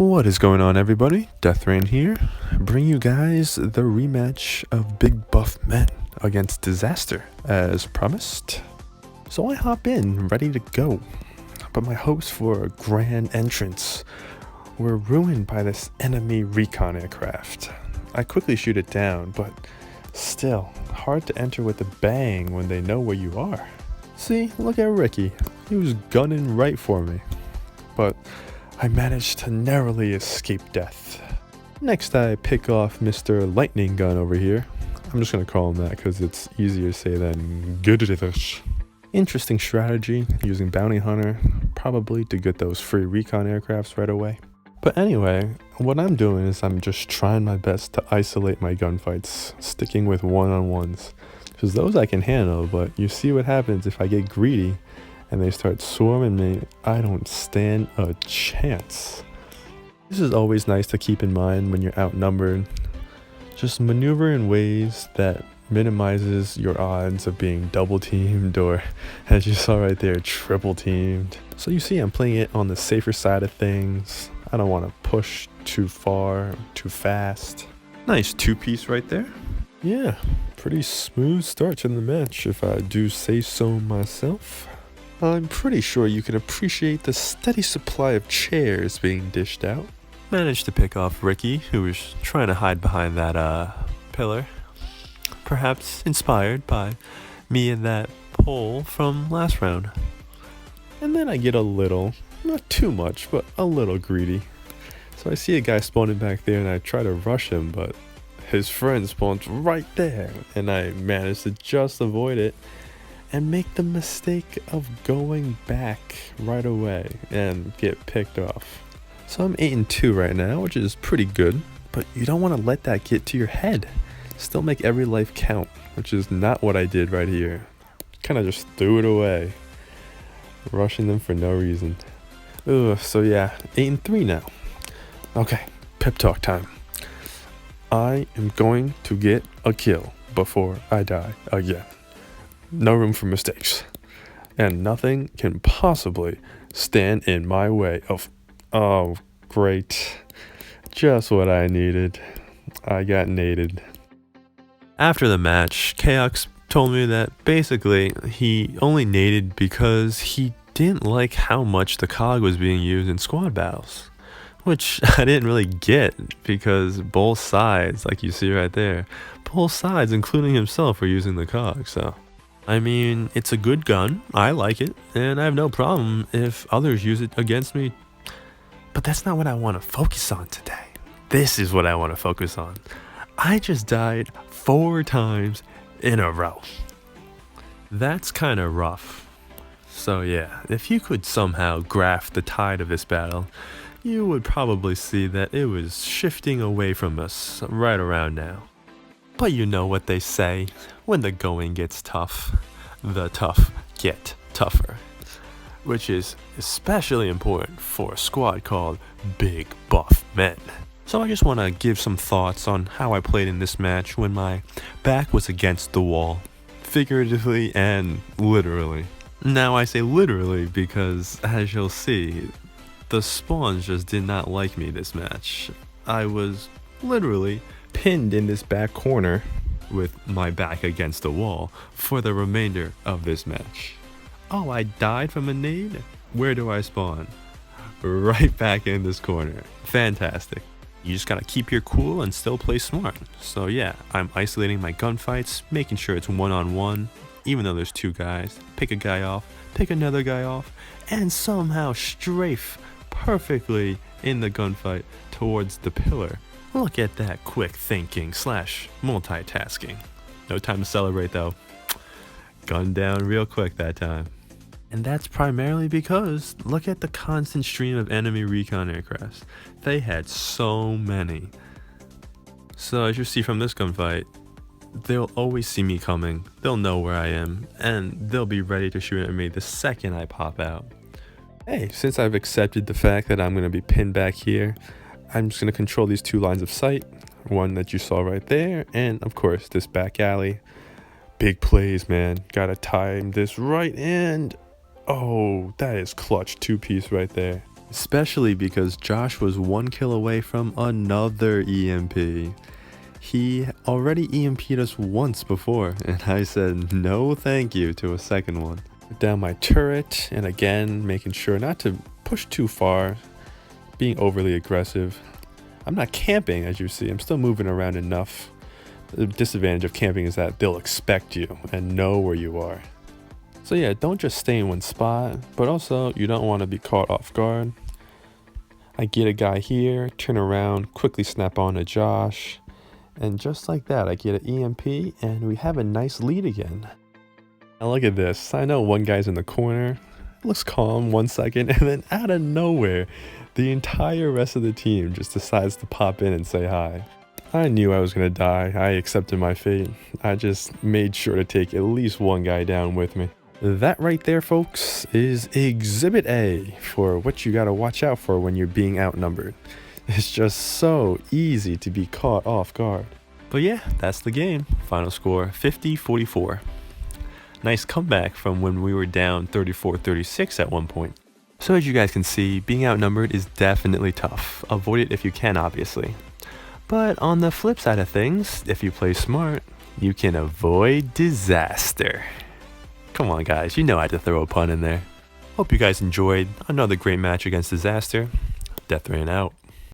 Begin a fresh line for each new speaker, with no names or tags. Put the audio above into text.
What is going on, everybody? Deathrain here, bring you guys the rematch of Big Buff Men against Dizaster, as promised. So I hop in, ready to go, but my hopes for a grand entrance were ruined by this enemy recon aircraft. I quickly shoot it down, but still, hard to enter with a bang when they know where you are. See, look at Ricky, he was gunning right for me, but I managed to narrowly escape death. Next I pick off Mr. Lightning Gun over here. I'm just gonna call him that because it's easier to say than Dizaster. Interesting strategy, using Bounty Hunter, probably to get those free recon aircrafts right away. But anyway, what I'm doing is I'm just trying my best to isolate my gunfights, sticking with one-on-ones. Because those I can handle, but you see what happens if I get greedy and they start swarming me. I don't stand a chance. This is always nice to keep in mind when you're outnumbered. Just maneuver in ways that minimizes your odds of being double teamed or, as you saw right there, triple teamed. So you see I'm playing it on the safer side of things. I don't want to push too far, too fast. Nice two-piece right there. Yeah, pretty smooth start to the match if I do say so myself. I'm pretty sure you can appreciate the steady supply of chairs being dished out. Managed to pick off Ricky, who was trying to hide behind that pillar. Perhaps inspired by me and that pole from last round. And then I get a little, not too much, but a little greedy. So I see a guy spawning back there and I try to rush him, but his friend spawns right there and I manage to just avoid it and make the mistake of going back right away and get picked off. So I'm 8-2 right now, which is pretty good, but you don't want to let that get to your head. Still make every life count, which is not what I did right here. Kind of just threw it away, rushing them for no reason. Ugh, so yeah, 8-3 now. Okay, pep talk time. I am going to get a kill before I die again. No room for mistakes, and nothing can possibly stand in my way of, oh great, just what I needed. I got naded. After the match, Chaos told me that basically he only naded because he didn't like how much the cog was being used in squad battles, which I didn't really get because both sides, like you see right there, both sides including himself were using the cog. So I mean, it's a good gun, I like it, and I have no problem if others use it against me. But that's not what I want to focus on today. This is what I want to focus on. I just died 4 times in a row. That's kind of rough. So yeah, if you could somehow graph the tide of this battle, you would probably see that it was shifting away from us right around now. But you know what they say, when the going gets tough, the tough get tougher. Which is especially important for a squad called Big Buff Men. So I just want to give some thoughts on how I played in this match when my back was against the wall, figuratively and literally. Now I say literally because, as you'll see, the spawns just did not like me this match. I was literally pinned in this back corner with my back against the wall for the remainder of this match. Oh, I died from a nade? Where do I spawn? Right back in this corner. Fantastic. You just gotta keep your cool and still play smart. So yeah, I'm isolating my gunfights, making sure it's one-on-one, even though there's 2 guys. Pick a guy off, pick another guy off, and somehow strafe perfectly in the gunfight towards the pillar. Look at that quick thinking / multitasking. No time to celebrate though. Gunned down real quick that time. And that's primarily because look at the constant stream of enemy recon aircrafts. They had so many. So as you see from this gunfight, they'll always see me coming. They'll know where I am, and they'll be ready to shoot at me the second I pop out. Hey, since I've accepted the fact that I'm going to be pinned back here, I'm just going to control these 2 lines of sight, one that you saw right there, and of course this back alley. Big plays, man. Gotta time this right, and oh, that is clutch 2-piece right there. especially because Josh was 1 kill away from another EMP. He already EMP'd us once before, and I said no thank you to a second one. Down my turret, and again making sure not to push too far, being overly aggressive. I'm not camping, as you see. I'm still moving around enough. The disadvantage of camping is that they'll expect you and know where you are. So yeah, don't just stay in one spot, but also you don't want to be caught off guard. I get a guy here, turn around, quickly snap on to Josh, and just like that I get an EMP and we have a nice lead again. Now look at this. I know one guy's in the corner, looks calm 1 second, and then out of nowhere the entire rest of the team just decides to pop in and say hi. I knew I was gonna die. I accepted my fate. I just made sure to take at least one guy down with me. That right there, folks, is Exhibit A for what you gotta watch out for when you're being outnumbered. It's just so easy to be caught off guard. But yeah, that's the game. Final score 50-44. Nice comeback from when we were down 34-36 at one point. So as you guys can see, being outnumbered is definitely tough. Avoid it if you can, obviously. But on the flip side of things, if you play smart, you can avoid disaster. Come on guys, you know I had to throw a pun in there. Hope you guys enjoyed another great match against Dizaster. Death Rain out.